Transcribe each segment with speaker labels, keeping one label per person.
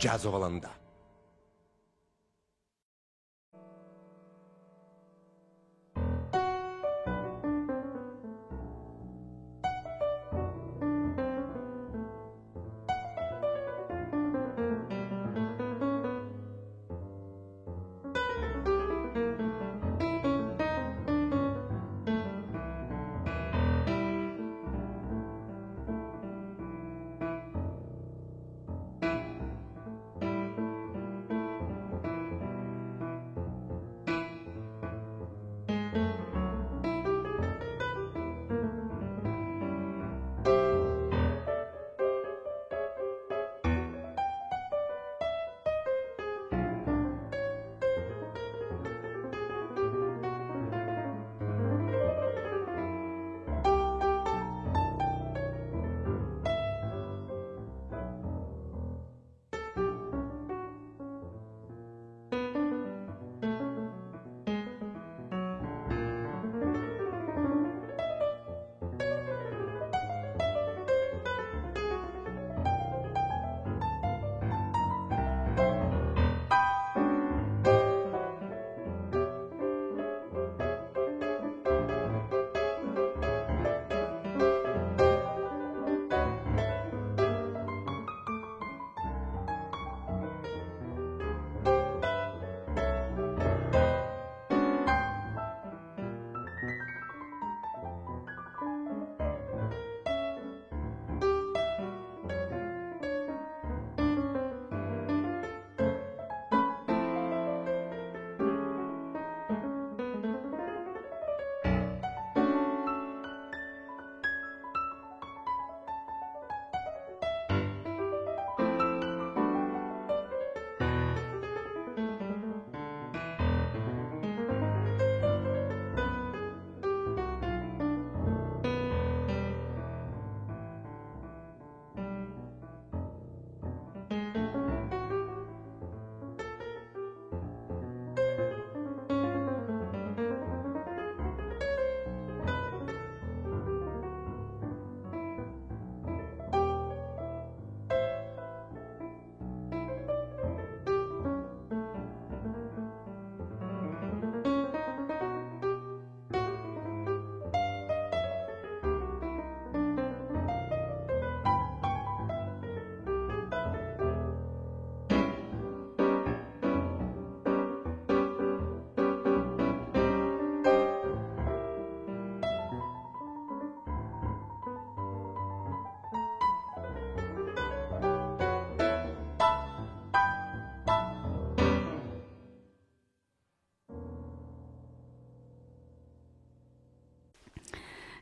Speaker 1: Džiazo valanda.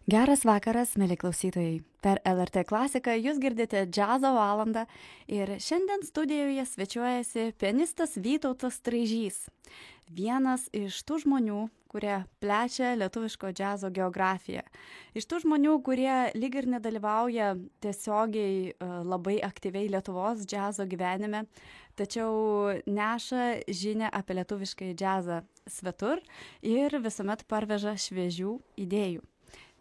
Speaker 2: Geras vakaras, mėly klausytojai. Per LRT klasiką jūs girdite džiazo valandą ir šiandien studijoje svečiuojasi pianistas Vytautas Traižys. Vienas iš tų žmonių, kurie plečia lietuviško džiazo geografiją. Iš tų žmonių, kurie lyg ir nedalyvauja tiesiogiai labai aktyviai Lietuvos džiazo gyvenime, tačiau neša žinią apie lietuvišką džiazą svetur ir visuomet parveža šviežių idėjų.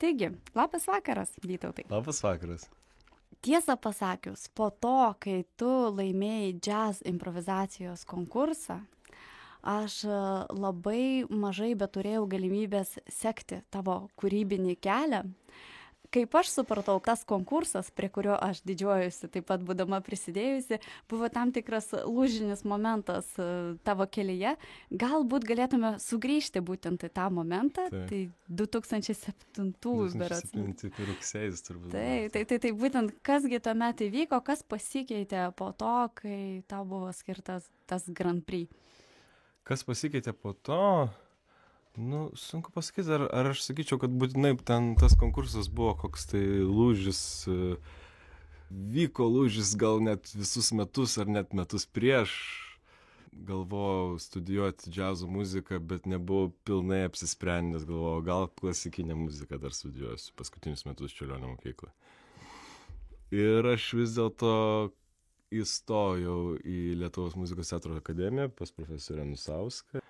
Speaker 2: Taigi, labas vakaras, Vytautai.
Speaker 3: Labas vakaras.
Speaker 2: Tiesą pasakius, po to, kai tu laimėjai jazz improvizacijos konkursą, aš labai mažai beturėjau galimybės sekti tavo kūrybinį kelią. Kaip aš supratau, tas konkursas, prie kurio aš didžiuojuosi, taip pat būdama prisidėjusi, buvo tam tikras lūžinis momentas tavo kelyje. Galbūt galėtume sugrįžti būtent į tą momentą, tai 2007 berods.
Speaker 3: 2007 rugsėjis turbūt.
Speaker 2: Tai būtent kasgi tuomet įvyko, kas pasikeitė po to, kai tau buvo skirtas tas Grand Prix?
Speaker 3: Kas pasikeitė po to? Nu, sunku pasakyti, ar aš sakyčiau, kad būtinai ten tas konkursas buvo koks tai lūžis, vyko lūžis gal net visus metus ar net metus prieš. Galvojau studijuoti džiazo muziką, bet nebuvau pilnai apsisprendęs, galvojau, gal klasikinę muziką dar studijuosiu paskutinius metus Čiurlionio mokykloje. Ir aš vis dėlto įstojau į Lietuvos muzikos teatro akademiją pas profesorę Nusauską.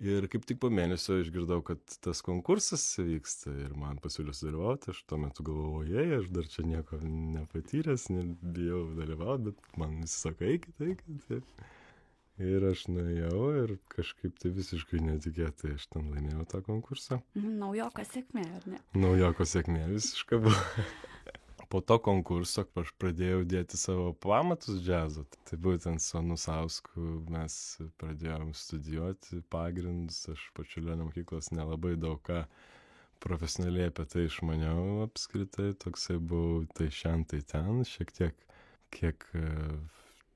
Speaker 3: Ir kaip tik po mėnesio išgirdau, kad tas konkursas vyksta ir man pasiūlė sudalyvauti. Aš tuo metu galvojau, aš dar čia nieko nepatyręs, bijau dalyvauti, bet man visi sako, eikit. Taip. Ir aš nuėjau ir kažkaip tai visiškai netikėtai aš ten laimėjau tą konkursą.
Speaker 2: Naujoko sėkmė, ar ne?
Speaker 3: Naujoko sėkmė visiškai buvo. Po to konkurso aš pradėjau dėti savo pamatus džiazo. Tai būtent su Anusausku mes pradėjom studijuoti pagrindus. Aš po Čiurlionio mokyklos nelabai daug ką profesionaliai apie tai išmaniau apskritai. Toksai buvau tai šen, tai ten. Šiek tiek, kiek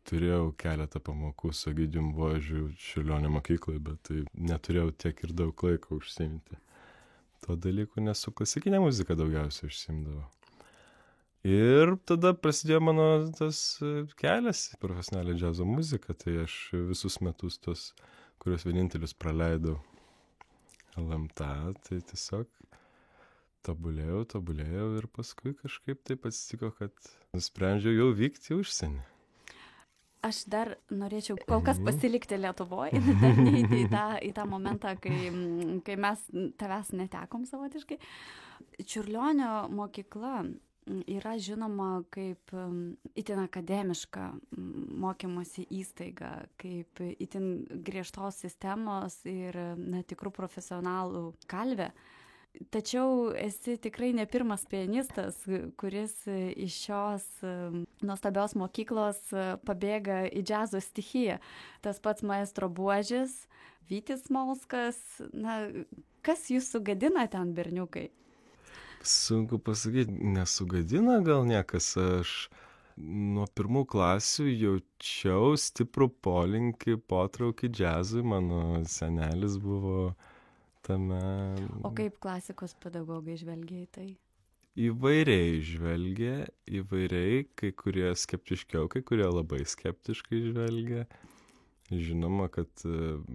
Speaker 3: turėjau keletą pamokų su Egidijum Buožiu Čiurlionio mokykloje, bet tai neturėjau tiek ir daug laiko užsiimti to dalyku, nes su klasikinė muzika daugiausiai užsiimdavau. Ir tada prasidėjo mano tas kelias į profesionalią džiazo muziką, tai aš visus metus tos, kuriuos vienintelius praleidau LMTA, tai tiesiog tobulėjau ir paskui kažkaip taip atsitiko, kad nusprendžiau jau vykti į užsienį.
Speaker 2: Aš dar norėčiau kol kas pasilikti Lietuvoje, dar neįti į tą momentą, kai mes tavęs netekom savotiškai. Čiurlionio mokykla yra žinoma kaip itin akademiška mokymosi įstaiga, kaip itin griežtos sistemos ir tikrų profesionalų kalvė. Tačiau esi tikrai ne pirmas pianistas, kuris iš šios nuostabios mokyklos pabėga į džiazo stichiją. Tas pats maestro Buožis, Vytis Smolskas. Kas jūs sugadina ten, berniukai?
Speaker 3: Sunku pasakyti, nesugadina gal niekas. Aš nuo pirmų klasių jaučiau stiprų polinkį, potraukį džiazui. Mano senelis buvo tame.
Speaker 2: O kaip klasikos pedagogai žvelgia į tai?
Speaker 3: Įvairiai žvelgia, kai kurie skeptiškiau, kai kurie labai skeptiškai žvelgia. Žinoma, kad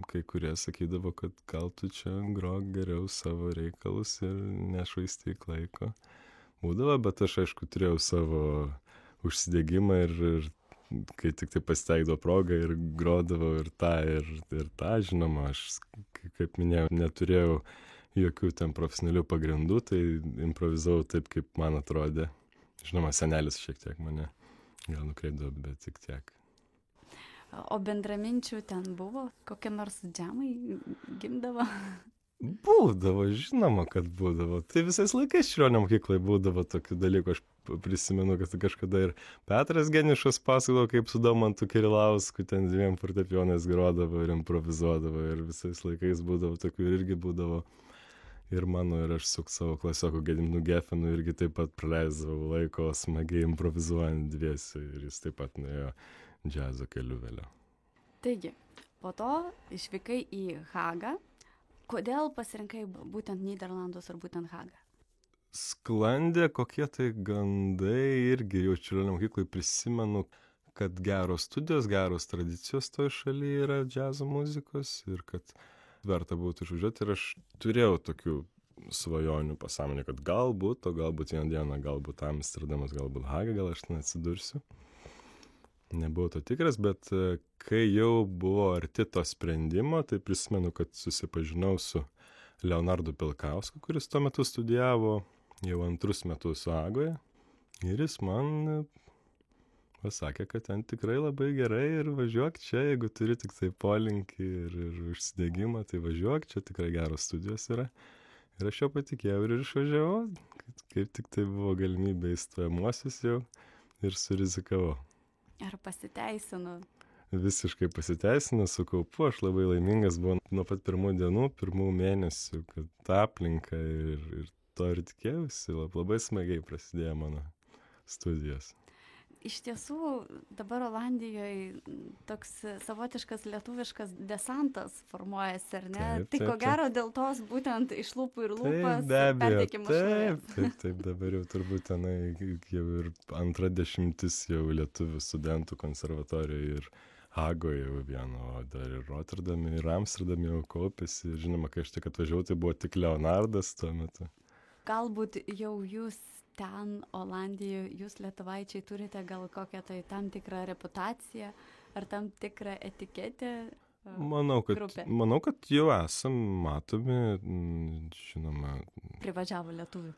Speaker 3: kai kurie sakydavo, kad gal tu čia grok geriau savo reikalus ir nešvaistyk laiko. Būdavo, bet aš aišku turėjau savo užsidegimą ir kai tik tai pasiteikdavo proga ir grodavau ir tą, žinoma, aš, kaip minėjau, neturėjau jokių ten profesionalių pagrindų, tai improvizavau taip, kaip man atrodė. Žinoma, senelis šiek tiek mane gal nukreipdavo, bet tik tiek.
Speaker 2: O bendraminčių ten buvo? Kokie nors džemai gimdavo?
Speaker 3: Būdavo, žinoma, kad būdavo. Tai visais laikais Čiurlionio mokykloje būdavo tokių dalykų. Aš prisimenu, kad kažkada ir Petras Geniušas pasakodavo, kaip su Daumantu Kirilausku ten dviem fortepijonais grodavo ir improvizuodavo. Ir visais laikais būdavo tokių ir irgi būdavo. Ir mano, ir aš su savo klasioku Gediminu Gefenu irgi taip pat praleisdavau laiko smagiai improvizuojant dviesi. Ir jis taip pat nuėjo džiazo keliu vėliau.
Speaker 2: Taigi, po to išvykai į Hagą. Kodėl pasirinkai būtent Nyderlandus ar būtent Hagą?
Speaker 3: Sklandė kokie tai gandai, irgi jau Čiurlionio mokyklai prisimenu, kad geros studijos, geros tradicijos toj šalyje yra džiazo muzikos ir kad verta būtų išvažiuoti. Ir aš turėjau tokių svajonių pasąmonė, kad galbūt vieną dieną, galbūt Amsterdamas, galbūt Haga, gal aš ten atsidursiu. Nebuvau to tikras, bet kai jau buvo arti to sprendimo, tai prisimenu, kad susipažinau su Leonardu Pilkausku, kuris tuo metu studijavo jau 2 metus Hagoje. Ir jis man pasakė, kad ten tikrai labai gerai ir važiuok čia, jeigu turi tik tai polinkį ir užsidegimą, tai važiuok, čia tikrai geros studijos yra. Ir aš jau patikėjau ir išvažiavau, kaip tik tai buvo galimybė į stojamuosius jau ir surizikavau.
Speaker 2: Ar pasiteisino?
Speaker 3: Visiškai pasiteisino, su kaupu, aš labai laimingas buvau nuo pat pirmų dienų, pirmų mėnesių, kad tą aplinką ir to ir tikėjausi, labai smagiai prasidėjo mano studijos.
Speaker 2: Iš tiesų, dabar Olandijoje toks savotiškas lietuviškas desantas formuojasi, ar ne?
Speaker 3: Taip,
Speaker 2: tai ko gero dėl tos būtent iš lūpų ir lūpas perteikimas šalies.
Speaker 3: Taip, dabar jau turbūt tenai jau ir 2 dešimtis jau lietuvių studentų konservatorijoje ir Hagoje jau vieno, o dar ir Rotterdame, ir Amsterdame jau kaupėsi. Žinoma, kai aš tik atvažiavau, tai buvo tik Leonardas tuo metu.
Speaker 2: Galbūt jau jūs ten, Olandijoje, jūs lietuvaičiai turite gal kokią tai tam tikrą reputaciją ar tam tikrą etiketę? grupė?
Speaker 3: Manau, kad jau esam matomi, žinoma.
Speaker 2: Privažiavo lietuvių.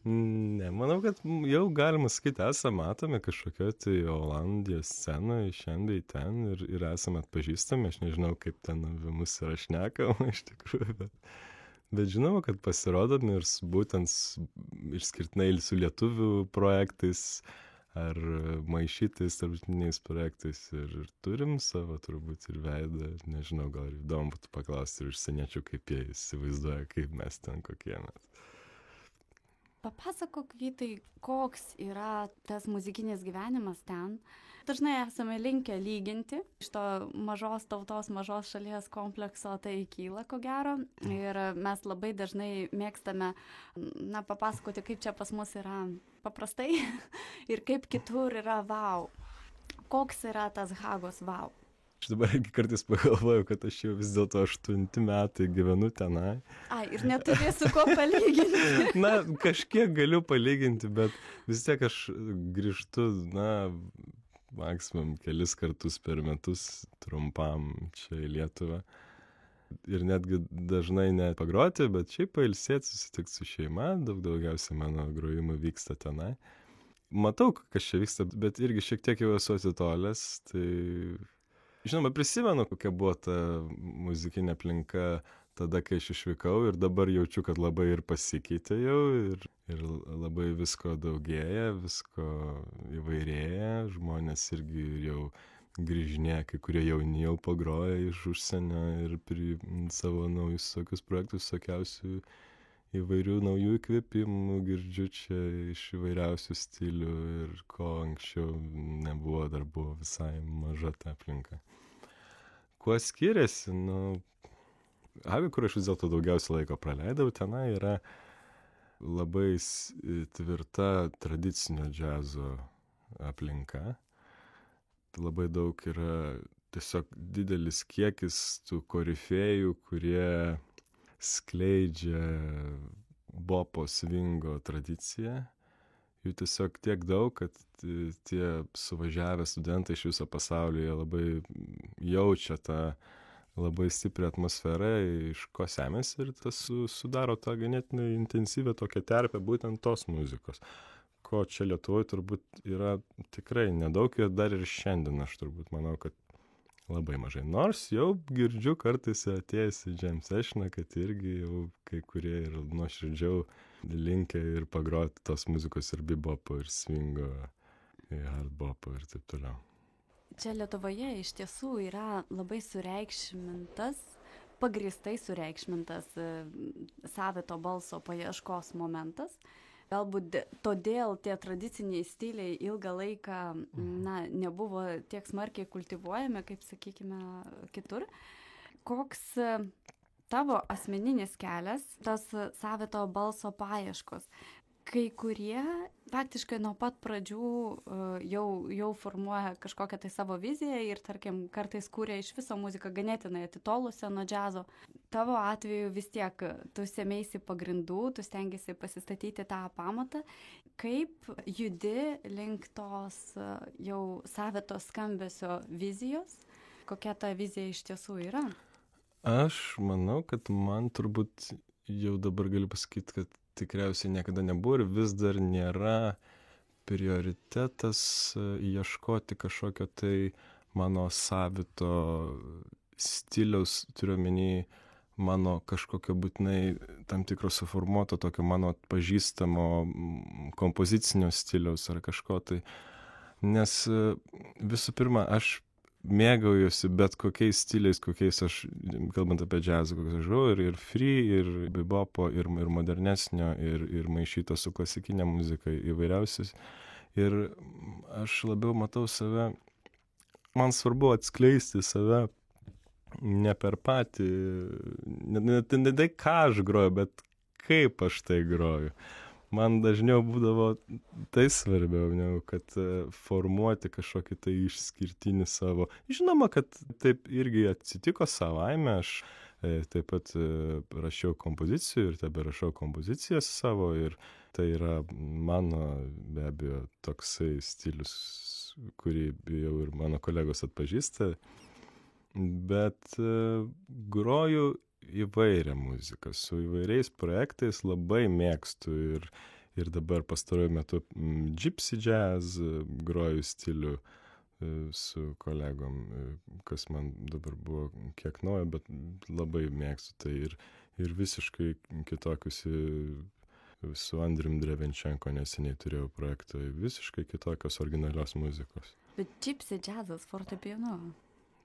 Speaker 3: Ne, manau, kad jau galima sakyti, esame matomi kažkokio tai Olandijos scenoje, šiandien bei ten ir esame atpažįstami. Aš nežinau, kaip ten apie mus yra šnekama iš tikrųjų, bet žinoma, kad pasirodom ir būtent išskirtinai su lietuvių projektais ar maišytais tarptautiniais projektais ir turim savo turbūt ir veidą. Nežinau, gal ir įdomu būtų paklausti ir užsieniečių, kaip jie įsivaizduoja, kaip mes ten kokie mes.
Speaker 2: Papasakok, Vytai, koks yra tas muzikinis gyvenimas ten. Dažnai esame linkę lyginti. Iš to mažos tautos, mažos šalies komplekso tai kyla, ko gero. Ir mes labai dažnai mėgstame, papasakoti, kaip čia pas mus yra paprastai ir kaip kitur yra vau. Koks yra tas Hagos vau?
Speaker 3: Aš dabar kartais pagalvoju, kad aš jau vis dėlto 8 metai gyvenu tenai.
Speaker 2: Ir neturėsiu ko palyginti.
Speaker 3: Kažkiek galiu palyginti, bet vis tiek aš grįžtu, maksimum kelis kartus per metus trumpam čia į Lietuvą. Ir netgi dažnai ne pagroti, bet šiaip pailsėti, susitikti su šeima, daugiausiai mano grojimai vyksta tenai. Matau, kas čia vyksta, bet irgi šiek tiek jau esu atitolęs, tai... Žinoma, prisimenu, kokia buvo ta muzikinė aplinka tada, kai aš išvykau ir dabar jaučiu, kad labai ir pasikeitė jau ir labai visko daugėja, visko įvairėja, žmonės irgi jau grįžinėja, kai kurie jauni jau pagroja iš užsienio ir savo naujus tokius projektus, visokiausių įvairių naujų įkvėpimų girdžiu čia iš įvairiausių stilių ir ko anksčiau nebuvo, dar buvo visai maža ta aplinka. Kuo skiriasi, Hagoj, kur aš vis dėlto daugiausiai laiko praleidau, tenai yra labai tvirta tradicinio džiazo aplinka. Labai daug yra tiesiog didelis kiekis tų korifėjų, kurie skleidžia bopo svingo tradiciją. Jų tiesiog tiek daug, kad tie suvažiavę studentai iš viso pasaulio jie labai jaučia tą labai stiprią atmosferą, iš ko semėsi ir tas sudaro tą ganėtinai intensyvę tokią terpę būtent tos muzikos. Ko čia Lietuvoje turbūt yra tikrai nedaug ir dar ir šiandien aš turbūt manau, kad labai mažai. Nors jau girdžiu kartais atėjęs į jam sessioną, kad irgi jau kai kurie ir nuoširdžiau linkę ir pagroti tos muzikos ir bebopo, ir swingo, ir hardbopo ir taip toliau.
Speaker 2: Čia Lietuvoje iš tiesų yra labai sureikšmintas, pagrįstai sureikšmintas savito balso paieškos momentas. Galbūt todėl tie tradiciniai stiliai ilgą laiką nebuvo tiek smarkiai kultivuojami, kaip, sakykime, kitur. Koks tavo asmeninis kelias, tas savito balso paieškos? Kai kurie faktiškai nuo pat pradžių jau formuoja kažkokią tai savo viziją ir, tarkim, kartais kūrė iš viso muziką ganėtinai atitolusią nuo džiazo. Tavo atveju vis tiek tu sėmeisi pagrindų, tu stengiasi pasistatyti tą pamatą. Kaip judi link tos jau savito skambesio vizijos? Kokia ta vizija iš tiesų yra?
Speaker 3: Aš manau, kad man turbūt jau dabar galiu pasakyti, kad tikriausiai niekada nebuvo ir vis dar nėra prioritetas ieškoti kažkokio tai mano savito stiliaus, turiu omeny mano kažkokio būtinai tam tikro suformuoto tokio mano pažįstamo kompozicinio stiliaus ar kažko tai. Nes visų pirma, aš mėgaujuosi bet kokiais stiliais, kokiais aš, kalbant apie džiazą, kokiais aš žinau, ir free, ir bebopo, ir modernesnio, ir maišyto su klasikinė muzika įvairiausias. Ir aš labiau matau save, man svarbu atskleisti save ne per patį, ne tai, ką aš groju, bet kaip aš tai groju. Man dažniau būdavo tai svarbiau, negu kad formuoti kažkokį tai išskirtinį savo. Žinoma, kad taip irgi atsitiko savaime, aš taip pat rašiau kompozicijų ir tebe rašau kompozicijas savo ir tai yra mano be abejo toksai stilius, kurį jau ir mano kolegos atpažįsta, bet groju įvairią muziką, su įvairiais projektais labai mėgstu ir dabar pastaruoju metu gypsy jazz groju stilių su kolegom, kas man dabar buvo kiek naujo, bet labai mėgstu tai ir visiškai kitokius su Andrium Drevenčenko neseniai turėjau projektą, visiškai kitokios originalios muzikos.
Speaker 2: Bet gypsy jazzas fortepijonu.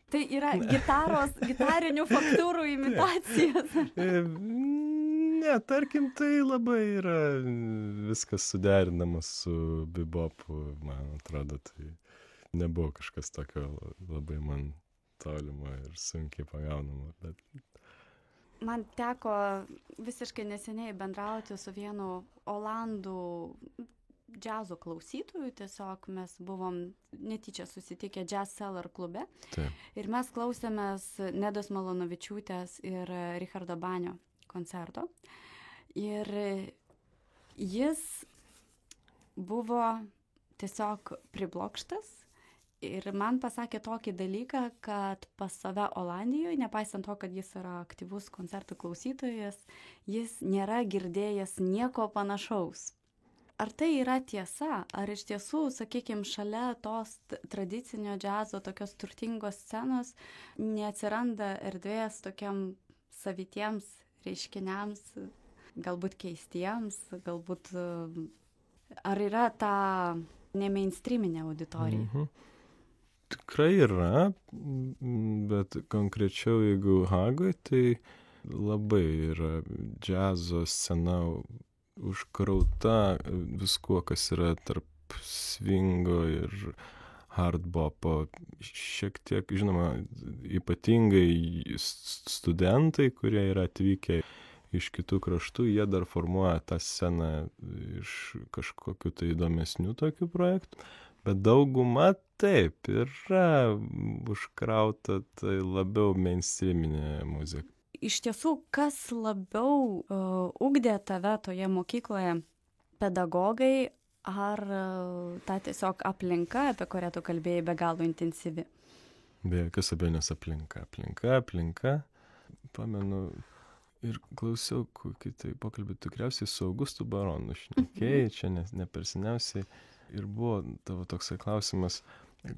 Speaker 2: Tai yra gitarinių faktūrų imitacijos.
Speaker 3: Ne, tarkim, tai labai yra viskas suderinamas su bebopu, man atrodo, tai nebuvo kažkas tokio labai man tolimo ir sunkiai pagaunamo, bet...
Speaker 2: Man teko visiškai neseniai bendrauti su vienu olandų džiazo klausytojų, tiesiog mes buvom netyčia susitikę Jazz Cellar klube.
Speaker 3: Taip.
Speaker 2: Ir mes klausėmės Nedos Malūnavičiūtės ir Richardo Banio koncerto. Ir jis buvo tiesiog priblokštas ir man pasakė tokį dalyką, kad pas save Olandijoje, nepaisant to, kad jis yra aktyvus koncertų klausytojas, jis nėra girdėjęs nieko panašaus. Ar tai yra tiesa? Ar iš tiesų, sakykime, šalia tos tradicinio džiazo, tokios turtingos scenos, neatsiranda erdvės tokiam savitiems reiškiniams, galbūt keistiems, galbūt... Ar yra ta nemainstreaminė auditorija?
Speaker 3: Tikrai yra, bet konkrečiau, jeigu Hagoj, tai labai yra džiazo scena užkrauta viskuo, kas yra tarp swingo ir hardbopo. Šiek tiek, žinoma, ypatingai studentai, kurie yra atvykę iš kitų kraštų, jie dar formuoja tą sceną iš kažkokių tai įdomesnių tokių projektų. Bet dauguma taip yra užkrauta, tai labiau mainstreaminė muzika.
Speaker 2: Iš tiesų, kas labiau ugdė tave toje mokykloje, pedagogai ar ta tiesiog aplinka, apie kurią tu kalbėjai, be galo intensyvi?
Speaker 3: Be jokios abejonės aplinka. Pamenu ir klausiau kokį tai pokalbį tikriausiai su Augustu Baronu šnekėjai, čia ne per seniausiai. Ir buvo tavo toksai klausimas,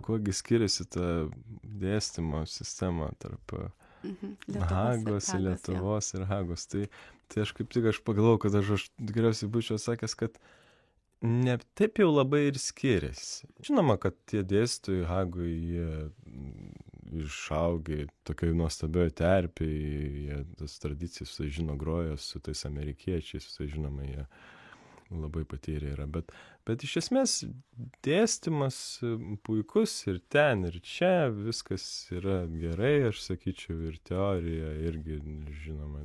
Speaker 3: kuogi skiriasi ta dėstymo sistema tarp Hagos, Lietuvos ir Hagos. Tai aš kaip tik pagalvojau, kad aš tikriausiai būčiau sakęs, kad ne taip jau labai ir skiriasi. Žinoma, kad tie dėstytojai Hagoj, jie išaugę tokioj nuostabioje terpėje, jie tas tradicijas, tai žino, groja su tais amerikiečiais, tai žinoma, jie labai patyrę yra. Bet iš esmės dėstymas puikus ir ten, ir čia viskas yra gerai, aš sakyčiau, ir teorija irgi, žinoma,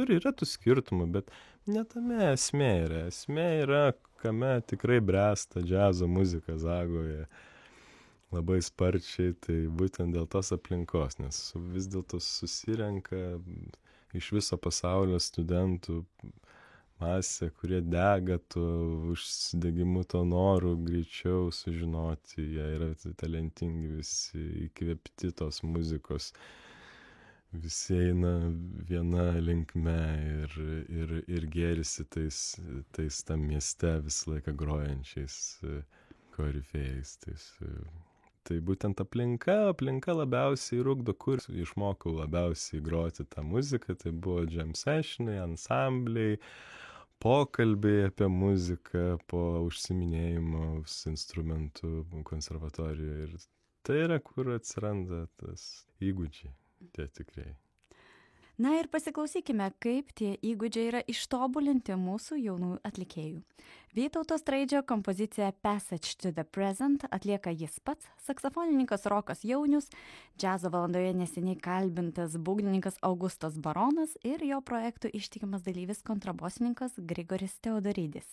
Speaker 3: yra tų skirtumų, bet ne tame esmė yra. Esmė yra, kame tikrai bręsta džiazo muzika Zagoje labai sparčiai, tai būtent dėl tos aplinkos, nes vis dėlto susirenka iš viso pasaulio studentų masė, kurie dega užsidegimu to noru greičiau sužinoti, jie yra talentingi, visi įkvėpti tos muzikos, visi eina viena linkme ir gėrisi tais tam mieste visą laiką grojančiais korifėjais. Tai būtent aplinka labiausiai rūkdo, kur išmokau labiausiai groti tą muziką, tai buvo jam sessionai, ansambliai, pokalbiai apie muziką po užsiminėjimo instrumentų konservatorijoje. Ir tai yra, kur atsiranda tas įgūdžiai, tie tikrai.
Speaker 2: Na ir pasiklausykime, kaip tie įgūdžiai yra ištobulinti mūsų jaunų atlikėjų. Vytauto Straidžio kompoziciją Passage to the Present atlieka jis pats, saksofonininkas Rokas Jaunius, džiazo valandoje neseniai kalbintas būgnininkas Augustas Baronas ir jo projektų ištikimas dalyvis kontrabosininkas Grigoris Teodoridis.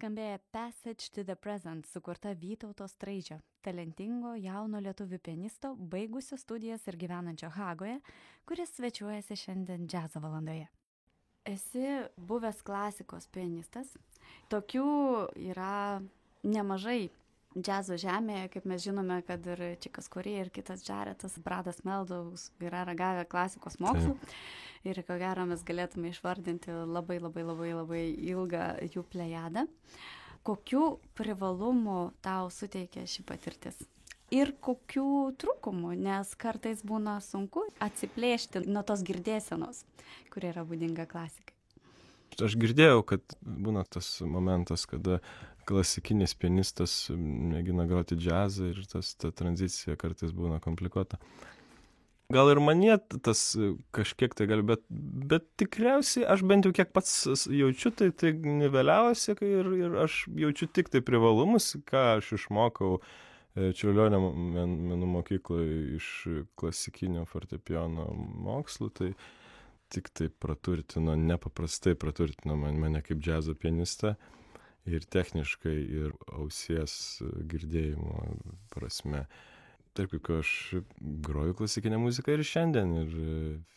Speaker 2: nuskambėjo Passage to the Present, sukurta Vytauto Straižio, talentingo jauno lietuvių pianisto, baigusio studijas ir gyvenančio Hagoje, kuris svečiuojasi šiandien džiazo valandoje. Esi buvęs klasikos pianistas. Tokių yra nemažai džiazo žemėje, kaip mes žinome, kad ir Čikas Korėja ir kitas Džaretas, Bradas Meldaus yra ragavę klasikos mokslų. Ir ko gero mes galėtume išvardinti labai ilgą jų plejadą. Kokių privalumų tau suteikia ši patirtis? Ir kokių trūkumų, nes kartais būna sunku atsiplėšti nuo tos girdėsenos, kuri yra būdinga klasikai.
Speaker 3: Aš girdėjau, kad būna tas momentas, kada klasikinis pianistas mėgina groti džiazą ir ta tranzicija kartais būna komplikuota. Gal ir manie tas kažkiek tai gali, bet tikriausiai aš bent jau kiek pats jaučiu, tai niveliavosi ir aš jaučiu tik tai privalumus, ką aš išmokau Čiurlionio menų mokykloje iš klasikinio fortepijono mokslų, tai tik tai nepaprastai praturtino mane kaip džiazo pianistą ir techniškai, ir ausies girdėjimo prasme. Taip, kaip aš groju klasikinę muziką ir šiandien, ir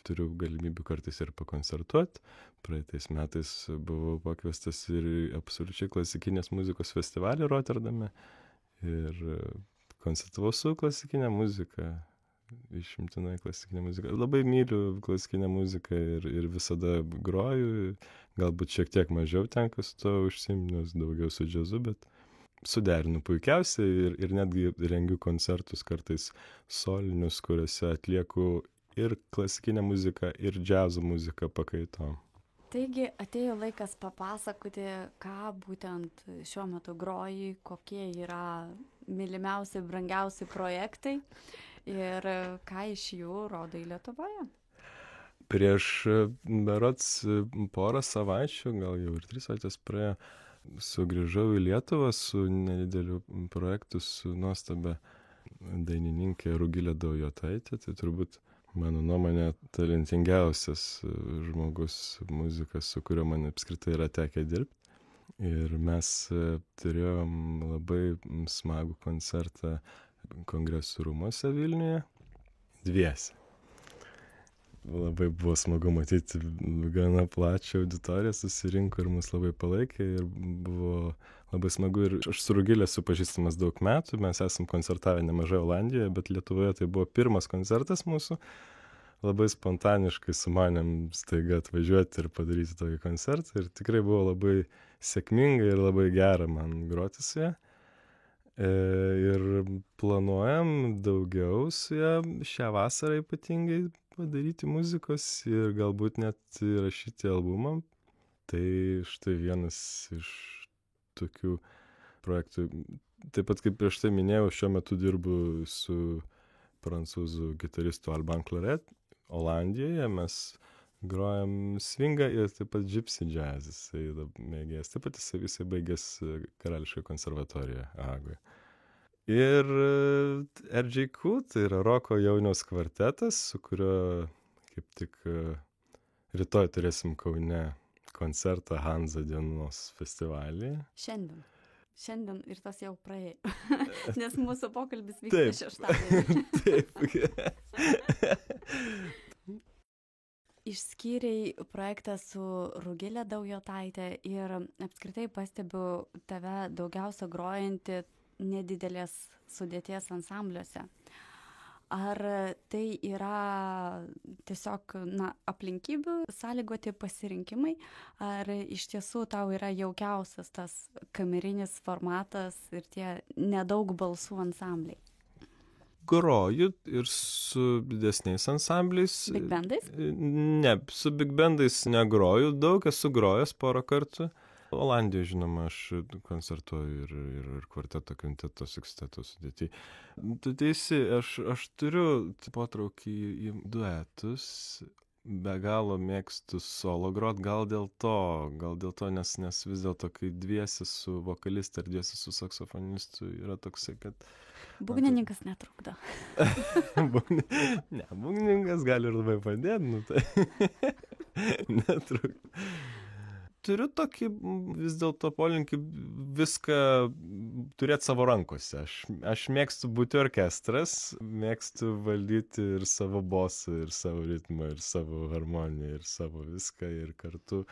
Speaker 3: turiu galimybių kartais ir pakoncertuoti. Praeitais metais buvau pakviestas ir absoliučiai klasikinės muzikos festivalį Rotterdame ir koncertavau su klasikinė muzika. Išimtinai klasikinė muzika. Labai myliu klasikinę muziką ir visada groju. Galbūt šiek tiek mažiau tenka su to užsiimti, nes daugiau su džiazu, bet suderinu puikiausiai ir netgi rengiu koncertus kartais solinius, kuriuose atlieku ir klasikinę muziką, ir džiazo muziką pakaitom.
Speaker 2: Taigi atėjo laikas papasakoti, ką būtent šiuo metu groji, kokie yra mylimiausi, brangiausi projektai ir ką iš jų rodai Lietuvoje.
Speaker 3: Prieš berods porą savaičių, gal jau ir 3 savaitės praėjo, sugrįžau į Lietuvą su nedideliu projektu, su nuostabia dainininkė Rugilė Daujotaitė. Tai turbūt mano nuomonė talentingiausias žmogus, muzikas, su kuriuo man apskritai yra tekę dirbti. Ir mes turėjom labai smagų koncertą Kongresų rūmuose Vilniuje dviese. Labai buvo smagu matyti, gana plačią auditoriją susirinko ir mus labai palaikė ir buvo labai smagu. Ir aš su Rugilė esu pažįstamas daug metų, mes esam koncertavę nemažai Olandijoje, bet Lietuvoje tai buvo pirmas koncertas mūsų. Labai spontaniškai sumanėm staiga atvažiuoti ir padaryti tokį koncertą ir tikrai buvo labai sėkminga ir labai gera man groti su ją. Ir planuojam daugiau su ją šią vasarą ypatingai padaryti muzikos ir galbūt net įrašyti albumą. Tai štai vienas iš tokių projektų. Taip pat kaip prieš tai minėjau, šiuo metu dirbu su prancūzų gitaristu Alban Claret Olandijoje. Mes grojam swingą ir taip pat gypsy jazz. Jisai mėgėjas. Taip pat jisai baigęs Karališką konservatoriją Hagoje. Ir RJQ, tai yra roko jauniaus kvartetas, su kuriuo kaip tik rytoj turėsim Kaune koncertą Hanza dienos festivalyje.
Speaker 2: Šiandien ir tas jau praėjo, nes mūsų pokalbis vyksta šeštadienį.
Speaker 3: Taip.
Speaker 2: Išskyrei projektą su Rugilė Daujotaitė ir apskritai pastebiu tave daugiausia grojantį nedidelės sudėties ansambliuose. Ar tai yra tiesiog aplinkybių sąlygoti pasirinkimai, ar iš tiesų tau yra jaukiausias tas kamerinis formatas ir tie nedaug balsų ansambliai?
Speaker 3: Groju ir su didesniais ansambliais.
Speaker 2: Big bandais?
Speaker 3: Ne, su big bandais negroju daug, esu grojęs porą kartų. Olandijoje, žinoma, aš koncertuoju ir kvarteto, kvinteto, seksteto sudėty. Tu teisi, aš turiu potraukį į duetus, be galo mėgstu solo grot, gal dėl to, nes vis dėlto, kai dviesi su vokaliste ar dviesi su saksofonistu, yra toksai, kad...
Speaker 2: Būgnininkas netrukdo.
Speaker 3: Ne, būgnininkas gali ir labai padėti, tai netrukdo. turiu tokį vis dėlto polinkį viską turėti savo rankose. Aš mėgstu būti orkestras, mėgstu valdyti ir savo bosą, ir savo ritmą, ir savo harmoniją, ir savo viską, ir kartu,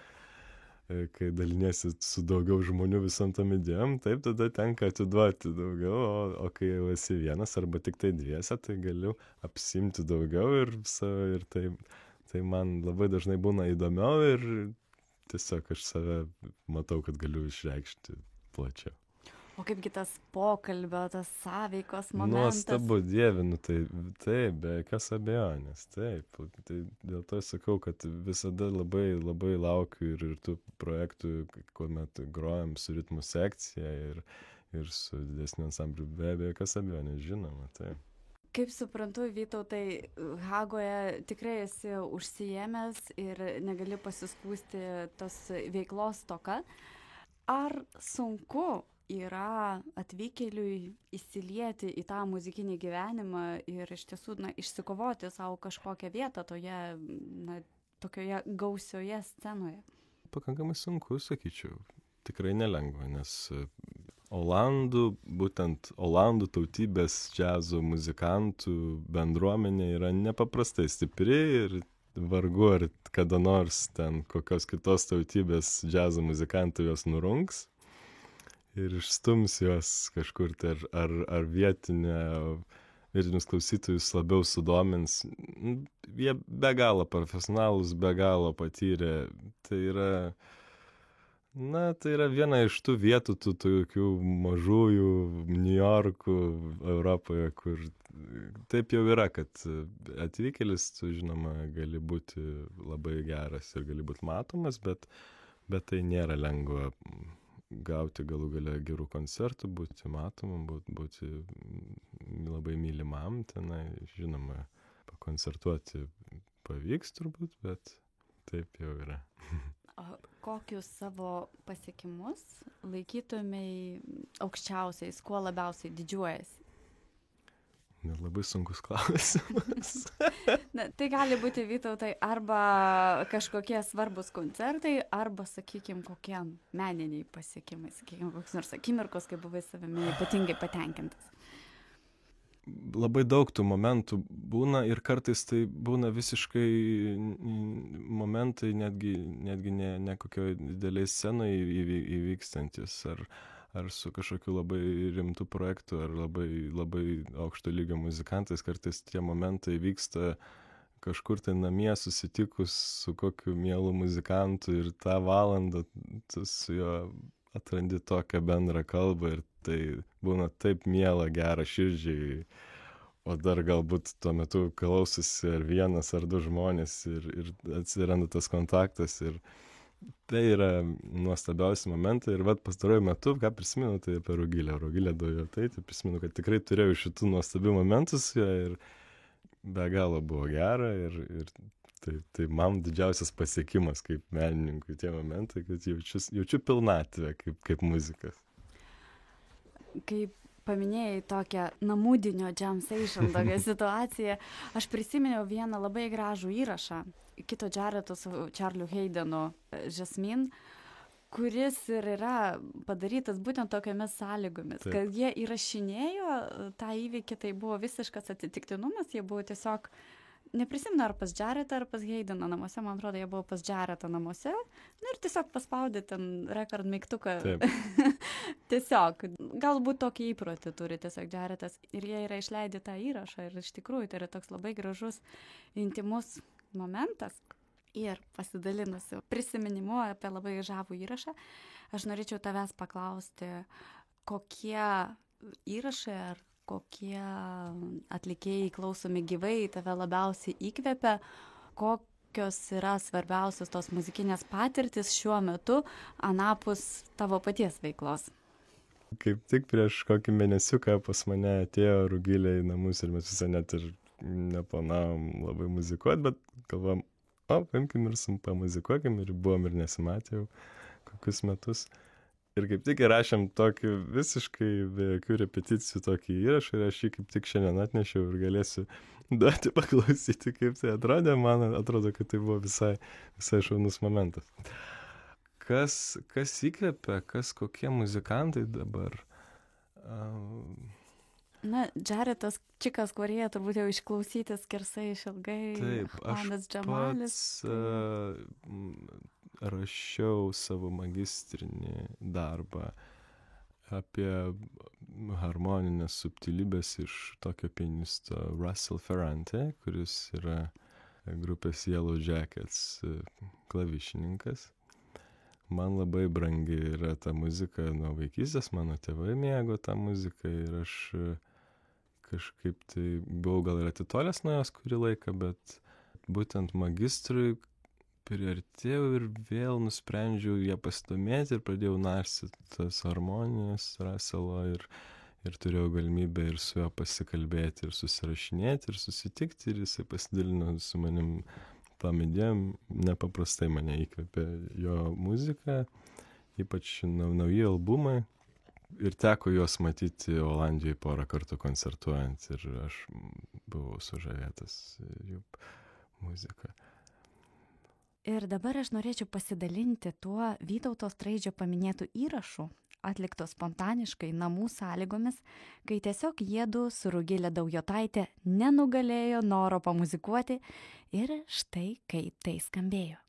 Speaker 3: kai daliniesi su daugiau žmonių visam tam idėjom, taip tada tenka atiduoti daugiau, o kai jau esi vienas arba tik tai dviese, tai galiu apsimti daugiau ir tai man labai dažnai būna įdomiau ir tiesiog aš save matau, kad galiu išreikšti plačiau.
Speaker 2: O kaipgi tas pokalbio, tas sąveikos momentas?
Speaker 3: Nuostabu, dievinu, tai be jokios abejonės, taip. Tai dėl to sakau, kad visada labai, labai laukiu ir tų projektų, kuomet grojam su ritmų sekcija ir su didesniu ansambliu, be jokios abejonės, žinoma, taip.
Speaker 2: Kaip suprantu, Vytautai, Hagoje tikrai esi užsiėmęs ir negali pasiskųsti tos veiklos stoka. Ar sunku yra atvykėliui įsilieti į tą muzikinį gyvenimą ir iš tiesų išsikovoti savo kažkokią vietą tokioje gausioje scenoje?
Speaker 3: Pakankamai sunku, sakyčiau. Tikrai nelengva, nes būtent olandų tautybės džiazo muzikantų bendruomenė yra nepaprastai stipri ir vargu ar kada nors ten kokios kitos tautybės džiazo muzikantų jos nurungs ir išstums juos kažkur tai ar vietinius klausytojus labiau sudomins. Jie be galo profesionalūs, be galo patyrę. Tai yra viena iš tų vietų, tų tokių mažųjų Niujorkų Europoje, kur taip jau yra, kad atvykėlis, tu žinoma, gali būti labai geras ir gali būti matomas, bet tai nėra lengva gauti galų gale gerų koncertų, būti matomam, būti labai mylimam, tenai, žinoma, pakoncertuoti pavyks turbūt, bet taip jau yra.
Speaker 2: Kokius savo pasiekimus laikytumei aukščiausiais, kuo labiausiai didžiuojasi?
Speaker 3: Labai sunkus klausimas.
Speaker 2: Tai gali būti, Vytautai, arba kažkokie svarbus koncertai, arba, sakykime, kokie meniniai pasiekimai, sakykime, koks nors akimirkos, kai buvai savimi ypatingai patenkintas.
Speaker 3: Labai daug tų momentų būna ir kartais tai būna visiškai momentai netgi ne kokioje didelėje scenoje įvykstantis ar su kažkokiu labai rimtu projektu ar labai, labai aukšto lygio muzikantais. Kartais tie momentai vyksta kažkur tai namie susitikus su kokiu mielu muzikantu ir tą valandą tu su juo atrandi tokią bendrą kalbą ir tai būna taip miela, gera širdžiai, o dar galbūt tuo metu klausosi ar vienas ar du žmonės ir atsiranda tas kontaktas ir tai yra nuostabiausi momentai ir pastaruoju metu, ką prisimenu, tai apie Rugilę Daujotaitę, tai prisimenu, kad tikrai turėjau šitų nuostabių momentų su juo ir be galo buvo gera ir tai man didžiausias pasiekimas kaip menininkui tie momentai, kad jaučiu pilnatvę kaip muzikas.
Speaker 2: Kaip paminėjai tokią namudinio jam session tokią situaciją, aš prisiminiau vieną labai gražų įrašą kito Jareto su Charliu Haydenu Jasmine, kuris ir yra padarytas būtent tokiamis sąlygomis, kad jie įrašinėjo tą įvykį, tai buvo visiškas atsitiktinumas, jie buvo tiesiog, neprisimenu ar pas Jaretą, ar pas Haydeną namuose, man atrodo, jie buvo pas Jaretą namuose, ir tiesiog paspaudė ten rekord mygtuką. Tiesiog, galbūt tokį įprotį turi tiesiog Jaretas, ir jie yra išleidę tą įrašą, ir iš tikrųjų tai yra toks labai gražus, intimus momentas. Ir pasidalinusi prisiminimu apie labai žavų įrašą, aš norėčiau tavęs paklausti, kokie įrašai ar kokie atlikėjai klausomi gyvai tave labiausiai įkvepia, kokios yra svarbiausios tos muzikinės patirtis šiuo metu anapus tavo paties veiklos.
Speaker 3: Kaip tik prieš kokį mėnesiuką pas mane atėjo Rugilė į namus ir mes visą net ir neplanavom labai muzikuoti, bet galvom, paimkim ir pamuzikuokim ir buvom ir nesimatę jau kokius metus. Ir kaip tik įrašėm tokį visiškai be jokių repeticijų tokį įrašą ir aš jį kaip tik šiandien atnešiau ir galėsiu duoti paklausyti, kaip tai atrodė. Man atrodo, kad tai buvo visai šaunus momentas. kas įkvepia, kokie muzikantai dabar.
Speaker 2: Na, Džaretas Čikas Korėja turbūt jau išklausyti skersai išilgai.
Speaker 3: Taip,
Speaker 2: Ahmadas Džamalis.
Speaker 3: Rašiau savo magistrinį darbą apie harmoninės subtilybės iš tokio pianisto Russell Ferrante, kuris yra grupės Yellow Jackets klavišininkas. Man labai brangi yra ta muzika nuo vaikystės, mano tėvai mėgo tą muziką ir aš kažkaip tai buvau gal ir atitolęs nuo jos kurį laiką, bet būtent magistrui priartėjau ir vėl nusprendžiau ją pasidomėti ir pradėjau narstyti tas harmonijas Russello ir turėjau galimybę ir su juo pasikalbėti ir susirašinėti ir susitikti ir jisai pasidalino su manim tom idėjom, nepaprastai mane įkvėpė jo muzika, ypač nauji albumai ir teko juos matyti Olandijoje porą kartų koncertuojant ir aš buvau sužavėtas jų muzika.
Speaker 2: Ir dabar aš norėčiau pasidalinti tuo Vytauto Straidžio paminėtų įrašų, atlikto spontaniškai namų sąlygomis, kai tiesiog jiedu su Rugile Daujotaite nenugalėjo noro pamuzikuoti ir štai kaip tai skambėjo.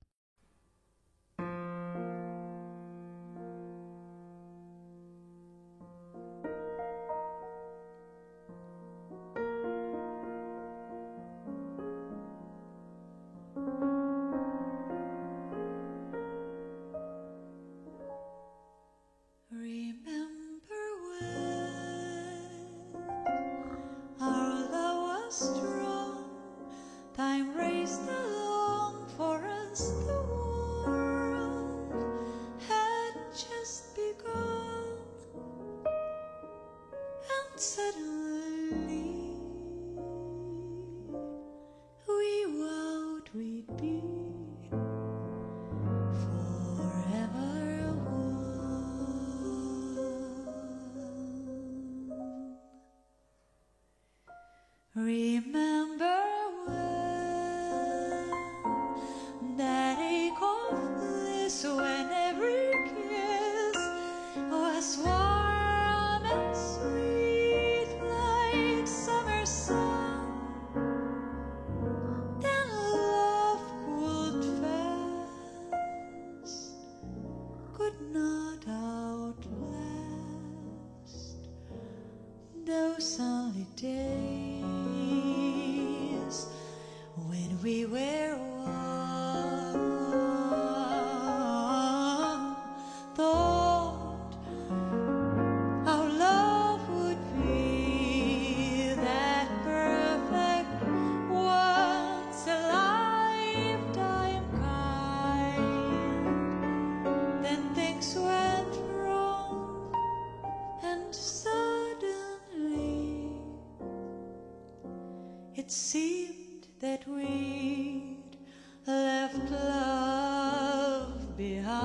Speaker 1: It seemed that we'd left love behind.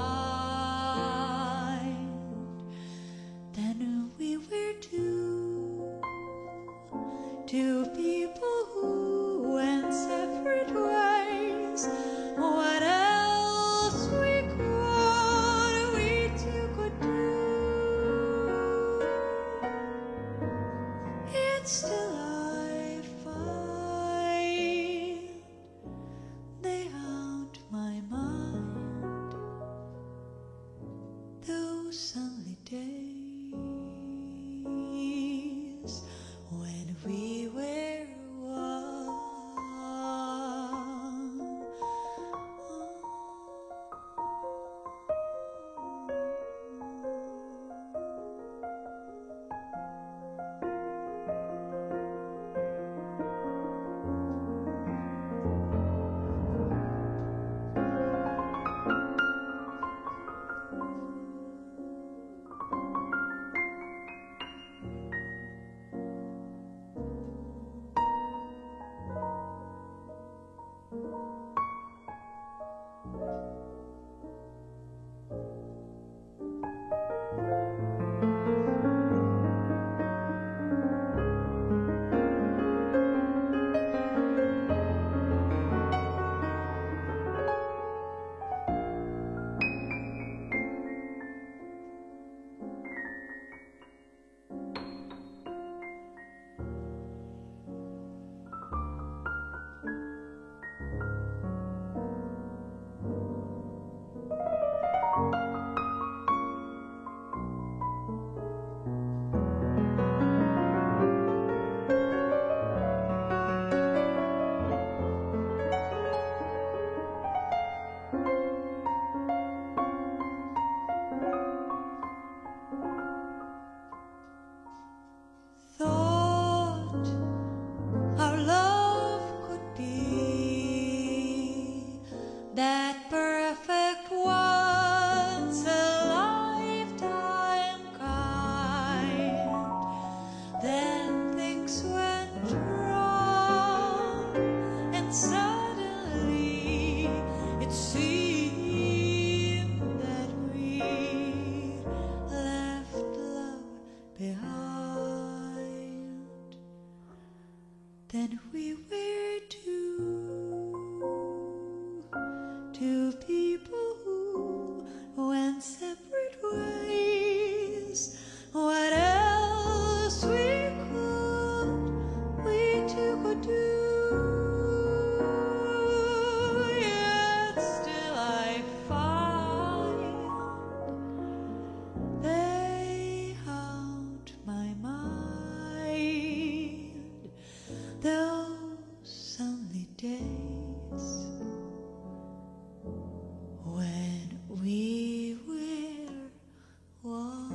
Speaker 1: Then we were two people who went separate ways. What else we two could do? It's still days when we were behind than we were two people who went separate ways. What else we two could do? Yet still I find they haunt my mind. Those only days when we were one.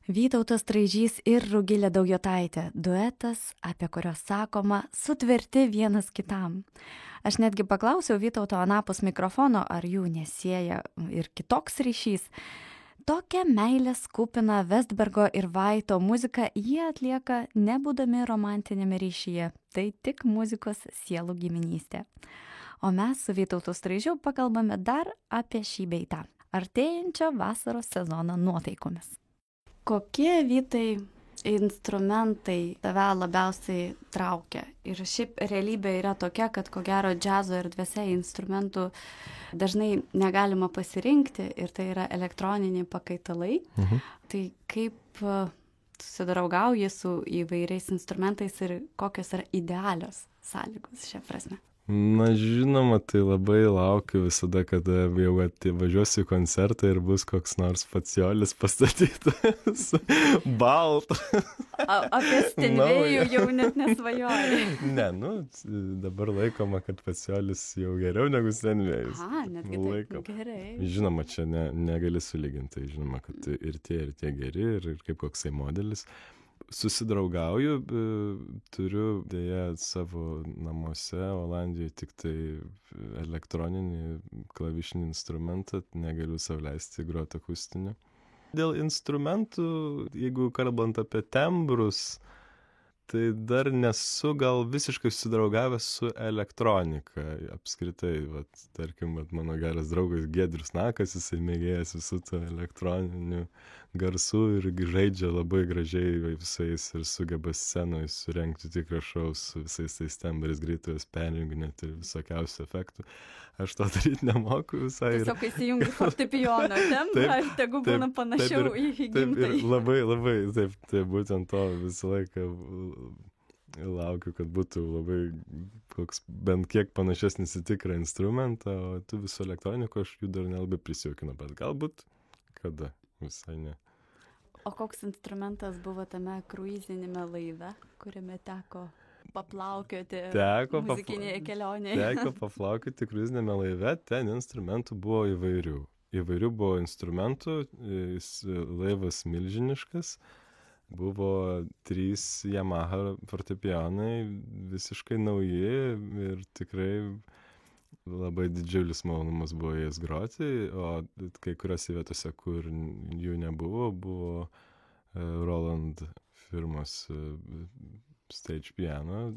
Speaker 2: Vytautas Traižys ir Rugilė Daujotaitė – duetas, apie kurios sakoma, sutverti vienas kitam. Aš netgi paklausiau Vytauto anapus mikrofono, ar jų nesieja ir kitoks ryšys. Tokią meilės kupiną Vestbergo ir Vaito muziką jie atlieka nebūdami romantinėme ryšyje. Tai tik muzikos sielų giminystė. O mes su Vytautu Traižiu pakalbame dar apie šį beitą, artėjančio vasaros sezono nuotaikomis. Kokie, Vytai, instrumentai tave labiausiai traukia? Ir šiaip realybė yra tokia, kad ko gero džiazo erdvėse instrumentų dažnai negalima pasirinkti ir tai yra elektroniniai pakaitalai. Tai kaip susidraugauji su įvairiais instrumentais ir kokios yra idealios sąlygos šią prasme?
Speaker 3: Na, žinoma, tai labai laukiu visada, kada jau važiuosiu į koncertą ir bus koks nors Faciolis pastatytas baltas.
Speaker 2: Apie Steinvėjų jau net nesvajoji.
Speaker 3: Ne, dabar laikoma, kad Faciolis jau geriau negu Steinvėjus.
Speaker 2: Netgi taip, gerai.
Speaker 3: Žinoma, čia negali sulyginti, žinoma, kad ir tie geri, ir kaip koksai modelis. Susidraugauju, turiu dėja savo namuose Olandijoje tik tai elektroninį klavišinį instrumentą, negaliu sau leisti groti akustinį. Dėl instrumentų, jeigu kalbant apie tembrus, tai dar nesu gal visiškai susidraugavęs su elektronika. Apskritai, tarkim, mano geras draugas Giedrius Nakas, jisai mėgėjęs visų tų elektroninių garsų ir žaidžia labai gražiai visais ir sugeba scenoje surengti tikrą šou su visais tais tembrais, greitojus perjunginėti ir visokiausių efektų. Aš to daryti nemoku visai.
Speaker 2: Tiesiog įsijungi fortepijono tembrą ir tegu būna panašiau į gimtąjį.
Speaker 3: Labai, taip, būtent to visą laiką laukiu, kad būtų labai koks bent kiek panašesnis į tikrą instrumentą, o tų visų elektronikų aš jų dar nelabai prisijaukinu, bet galbūt kada, visai ne.
Speaker 2: O koks instrumentas buvo tame kruizinėme laive, kuriame teko paplaukioti muzikinėje kelionėje?
Speaker 3: Teko paplaukioti kruizinėme laive, ten instrumentų buvo įvairių. Įvairių buvo instrumentų, laivas milžiniškas, buvo 3 Yamaha fortepijonai, visiškai nauji ir tikrai labai didžiulis malonumas buvo jas groti, o kai kuriuose vietose, kur jų nebuvo, buvo Roland firmos stage piano.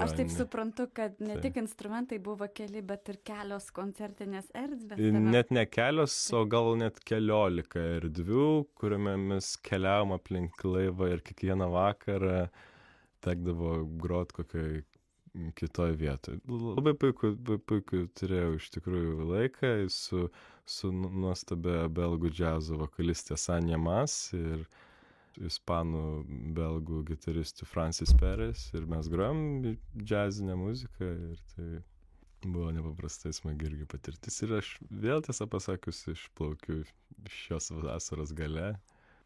Speaker 2: Aš taip suprantu, kad ne tik instrumentai buvo keli, bet ir kelios koncertinės erdvės.
Speaker 3: Net ne kelios, o gal net 15 erdvių, kuriame mes keliavom aplink laivą ir kiekvieną vakarą tekdavo grot kokioj kitoj vietoj. Labai puiku turėjau iš tikrųjų laiką su nuostabia belgų džiazo vokalistė Sanja Mas ir ispanų belgų gitaristų Francis Perez ir mes grojom džiazinę muziką ir tai buvo nepaprastai smagi irgi patirtis. Ir aš vėl, tiesą pasakius, išplaukiu šios vasaros gale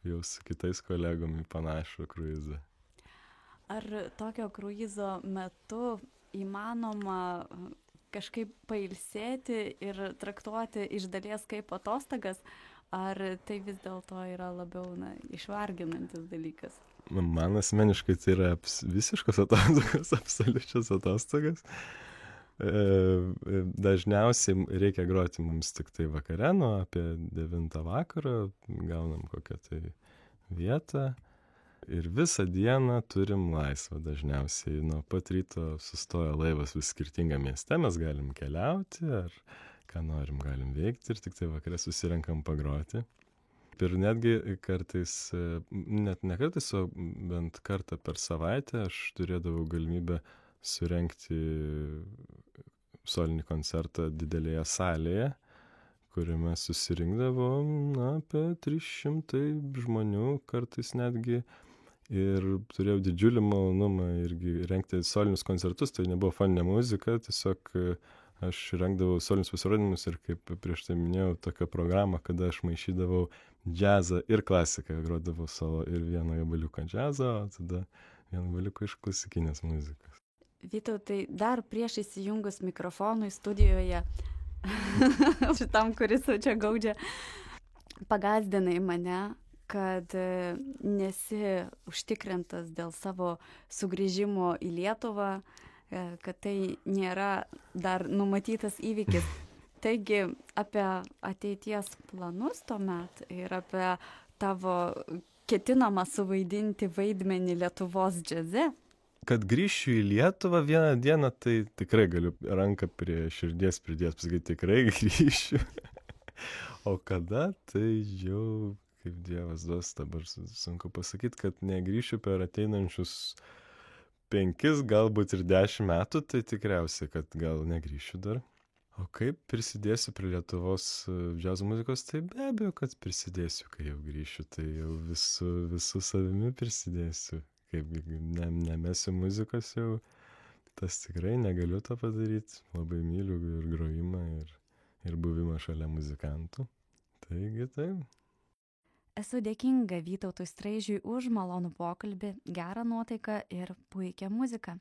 Speaker 3: jau su kitais kolegom į panašų kruizą.
Speaker 2: Ar tokio kruizo metu įmanoma kažkaip pailsėti ir traktuoti iš dalies kaip atostogas, ar tai vis dėlto yra labiau išvarginantis dalykas?
Speaker 3: Man asmeniškai tai yra visiškos atostogos, absoliučios atostogas. Dažniausiai reikia groti mums tik tai vakare, nuo apie 9 vakaro, gaunam kokią tai vietą ir visą dieną turim laisvą dažniausiai. Nuo pat ryto sustoja laivas vis skirtingam mieste, mes galim keliauti ar ką norim galim veikti ir tik tai vakare susirenkam pagroti. Ir netgi kartais, net ne kartais, o bent kartą per savaitę aš turėdavau galimybę surengti solinį koncertą didelėje salėje, kuriame susirinkdavom apie 300 žmonių, kartais netgi. Ir turėjau didžiulį malonumą irgi rengti solinius koncertus, tai nebuvo foninė muzika, tiesiog aš rengdavau solinius pasirodymus ir kaip prieš tai minėjau, tokią programą, kada aš maišydavau džiazą ir klasiką, grodavau solo ir vieną gabaliuką džiazo, o tada vieną gabaliuką iš klasikinės muzikos.
Speaker 2: Vytautai, dar prieš įsijungus mikrofonui studijoje, šitam, kuris čia gaudžia, pagazdinai mane, kad nesi užtikrintas dėl savo sugrįžimo į Lietuvą, kad tai nėra dar numatytas įvykis. Taigi apie ateities planus tuomet ir apie tavo ketinamą suvaidinti vaidmenį Lietuvos džiaze.
Speaker 3: Kad grįšiu į Lietuvą vieną dieną, tai tikrai galiu ranką prie širdies pridėti, pasakyti, tikrai grįšiu. O kada, tai jau kaip Dievas duos, dabar sunku pasakyti, kad negrįšiu per ateinančius 5, galbūt ir 10 metų, tai tikriausiai, kad gal negrįšiu dar. O kaip prisidėsiu prie Lietuvos džiazo muzikos, tai be abejo, kad prisidėsiu, kai jau grįšiu, tai jau visų savimi prisidėsiu. Kaip nemesiu muzikos jau, tas tikrai negaliu to padaryti. Labai myliu ir grojimą, ir buvimą šalia muzikantų. Taigi taip.
Speaker 2: Esu dėkinga Vytautui Straižiui už malonų pokalbį, gerą nuotaiką ir puikią muziką.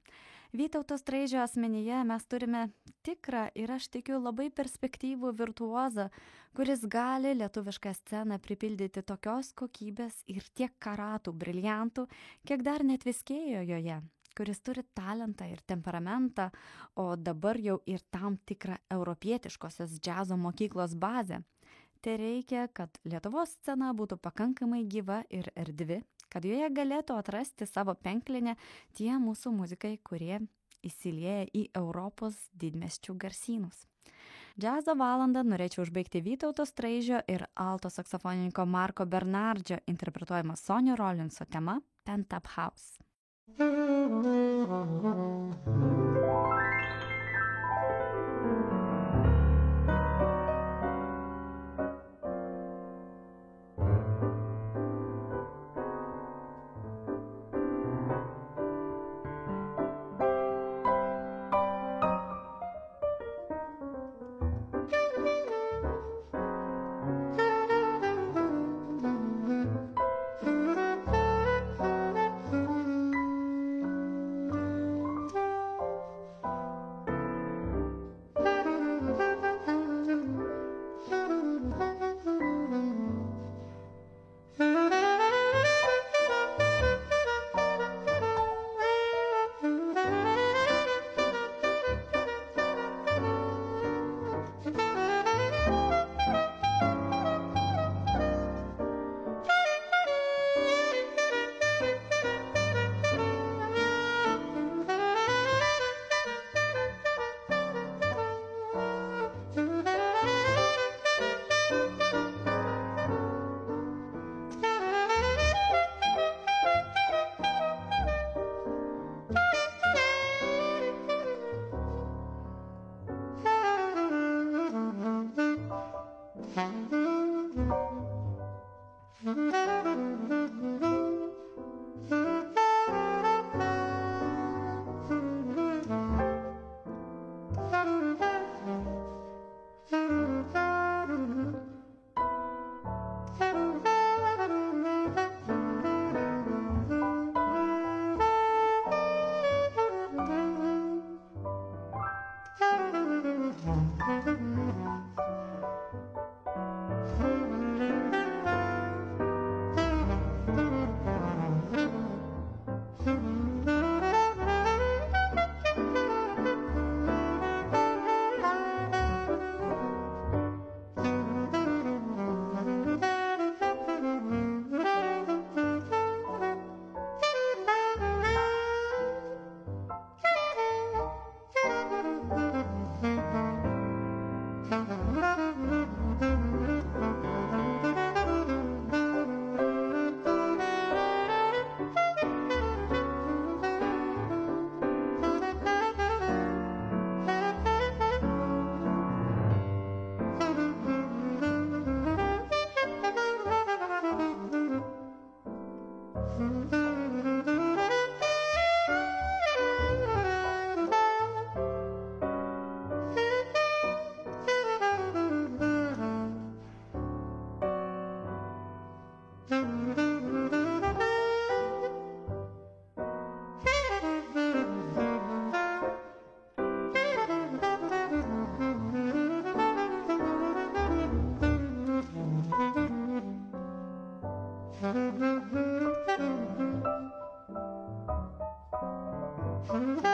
Speaker 2: Vytauto Straižio asmenyje mes turime tikrą ir aš tikiu labai perspektyvų virtuozą, kuris gali lietuvišką sceną pripildyti tokios kokybės ir tiek karatų, briliantų, kiek dar net viskėjo joje, kuris turi talentą ir temperamentą, o dabar jau ir tam tikrą europietiškosios džiazo mokyklos bazę. Tai reikia, kad Lietuvos scena būtų pakankamai gyva ir erdvi, kad joje galėtų atrasti savo penklinę tie mūsų muzikai, kurie įsilieja į Europos didmiesčių garsynus. Džiazo valandą norėčiau užbaigti Vytauto Straižio ir alto saksofonininko Marko Bernardžio interpretuojama Sonio Rollinso tema Pent Up House.
Speaker 1: Thank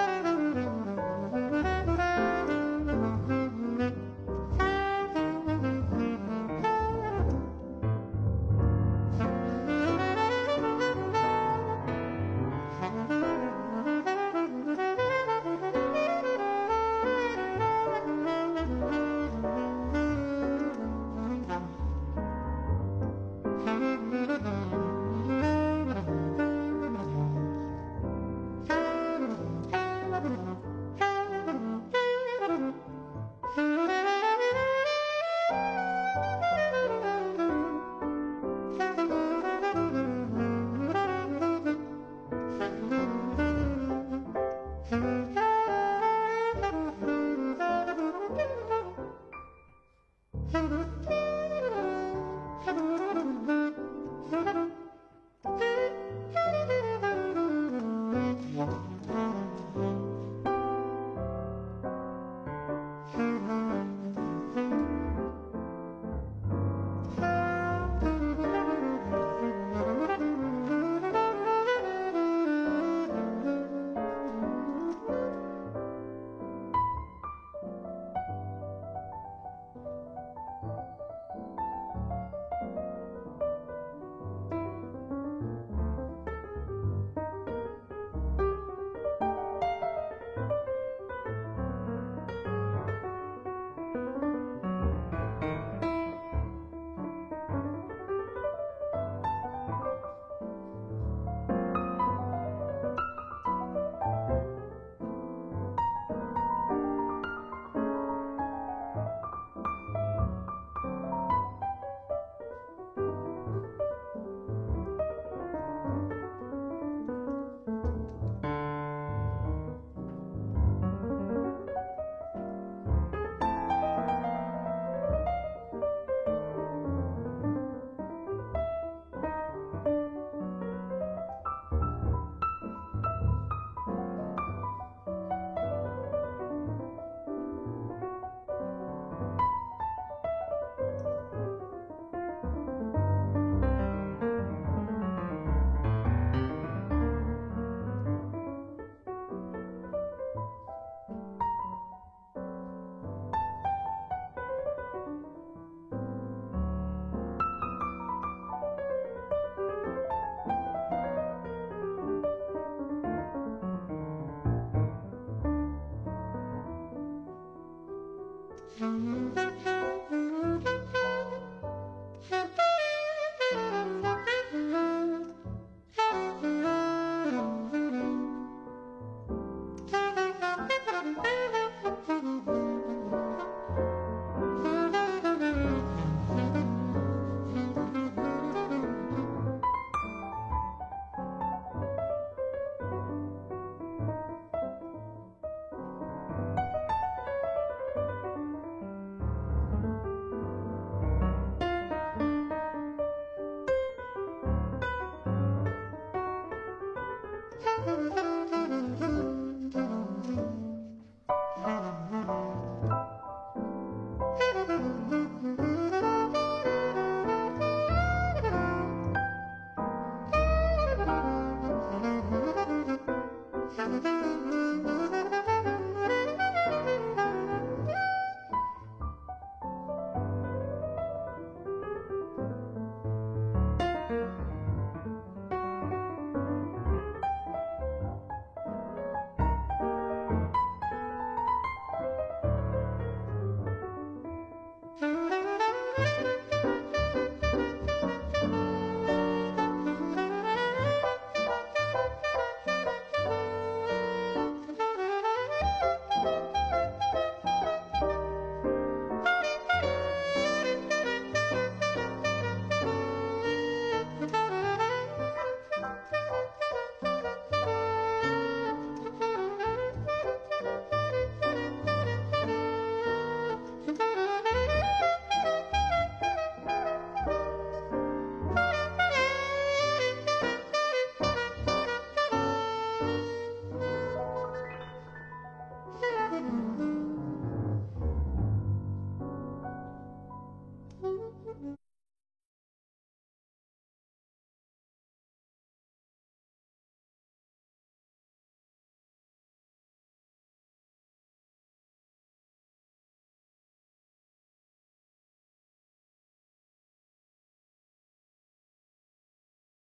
Speaker 1: you.